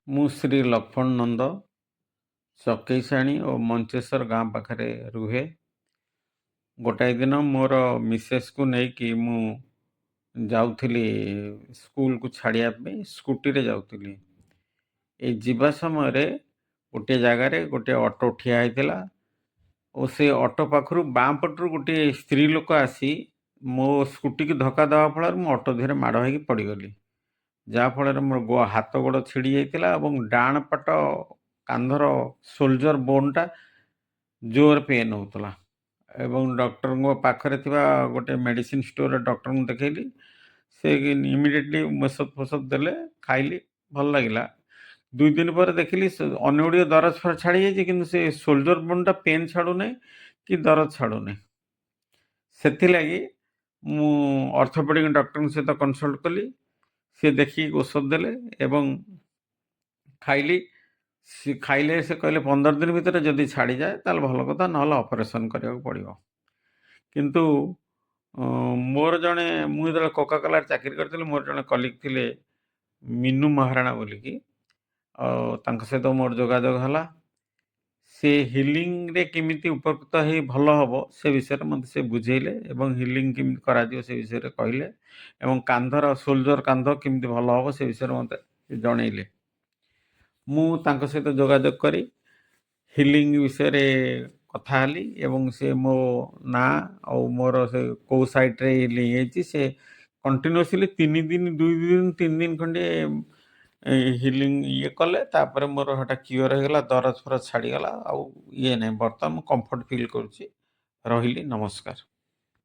ମୁଁ ଶ୍ରୀ ଲକ୍ଷ୍ମଣ ନନ୍ଦ ଚକେଇସାଣୀ ଓ ମଞ୍ଚେଶ୍ୱର ଗାଁ ପାଖରେ ରୁହେ। ଗୋଟାଏ ଦିନ ମୋର ମିସେସ୍‌କୁ ନେଇକି ମୁଁ ଯାଉଥିଲି ସ୍କୁଲକୁ ଛାଡ଼ିବା ପାଇଁ ସ୍କୁଟିରେ ଯାଉଥିଲି। ଏଇ ଯିବା ସମୟରେ ଗୋଟିଏ ଜାଗାରେ ଗୋଟିଏ ଅଟୋ ଠିଆ ହେଇଥିଲା ଓ ସେ ଅଟୋ ପାଖରୁ ବାଁ ପଟରୁ ଗୋଟିଏ ସ୍ତ୍ରୀ ଲୋକ ଆସି ମୋ ସ୍କୁଟିକି ଧକ୍କା ଦେବା ଫଳରେ ମୁଁ ଅଟୋ ଦେହରେ ମାଡ଼ ହେଇକି ପଡ଼ିଗଲି। ଯାହାଫଳରେ ମୋର ହାତ ଗୋଡ଼ ଛିଡ଼ି ଯାଇଥିଲା ଏବଂ ଡାହାଣ ପଟ କାନ୍ଧର ସୋଲ୍ଜର ବୋନ୍‌ଟା ଜୋର ପେନ୍ ହେଉଥିଲା ଏବଂ ଡକ୍ଟରଙ୍କ ପାଖରେ ଥିବା ଗୋଟେ ମେଡ଼ିସିନ ଷ୍ଟୋରରେ ଡକ୍ଟରଙ୍କୁ ଦେଖେଇଲି। ସେ ଇମିଡ଼ିଏଟଲି ଔଷଧ ଫୌଷଧ ଦେଲେ, ଖାଇଲି, ଭଲ ଲାଗିଲା। 2 ଦିନ ପରେ ଦେଖିଲି ଅନ୍ୟ ଗୁଡ଼ିଏ ଦରଜ ଛାଡ଼ି ଯାଇଛି, କିନ୍ତୁ ସେ ସୋଲ୍ଜର ବୋନ୍‌ଟା ପେନ୍ ଛାଡ଼ୁନାହିଁ କି ଦରଜ ଛାଡ଼ୁନାହିଁ। ସେଥିଲାଗି ମୁଁ ଅର୍ଥୋପେଡିକ୍ ଡକ୍ଟରଙ୍କ ସହିତ କନସଲ୍ଟ କଲି। ସେ ଦେଖିକି ଔଷଧ ଦେଲେ ଏବଂ ଖାଇଲି। ଖାଇଲେ ସେ କହିଲେ 15 ଦିନ ଭିତରେ ଯଦି ଛାଡ଼ିଯାଏ ତାହେଲେ ଭଲ କଥା, ନହେଲେ ଅପରେସନ୍ କରିବାକୁ ପଡ଼ିବ। କିନ୍ତୁ ମୋର ମୁଁ ଯେତେବେଳେ କୋକାକୋଲାରେ ଚାକିରି କରିଥିଲି, ମୋର ଜଣେ କଲିଗ୍ ଥିଲେ ମିନୁ ମହାରାଣା ବୋଲିକି, ତାଙ୍କ ସହିତ ମୋର ଯୋଗାଯୋଗ ହେଲା। ସେ ହିଲିଂରେ କେମିତି ଉପକୃତ ହେଇ ଭଲ ହେବ ସେ ବିଷୟରେ ମୋତେ ସେ ବୁଝେଇଲେ ଏବଂ ହିଲିଂ କେମିତି କରାଯିବ ସେ ବିଷୟରେ କହିଲେ ଏବଂ ସୋଲ୍ଜର କାନ୍ଧ କେମିତି ଭଲ ହେବ ସେ ବିଷୟରେ ମୋତେ ଜଣେଇଲେ। ମୁଁ ତାଙ୍କ ସହିତ ଯୋଗାଯୋଗ କରି ହିଲିଂ ବିଷୟରେ କଥା ହେଲି ଏବଂ ସେ ମୋ ନାଁ ଆଉ ମୋର ସେ କେଉଁ ସାଇଟ୍‌ରେ ହିଲିଂ ହେଇଛି ସେ କଣ୍ଟିନ୍ୟୁଅସ୍‌ଲି 3 ଦିନ 2 ଦିନ 3 ଦିନ ଖଣ୍ଡେ ହିଲିଂ କଲେ। ତାପରେ ମୋର ସେଟା କ୍ଲିୟର୍ ହେଇଗଲା, ଦରଜ ଫରଜ ଛାଡ଼ିଗଲା, ଆଉ ନାହିଁ। ବର୍ତ୍ତମାନ ମୁଁ କମ୍ଫର୍ଟ ଫିଲ୍ କରୁଛି। ରହିଲି, ନମସ୍କାର।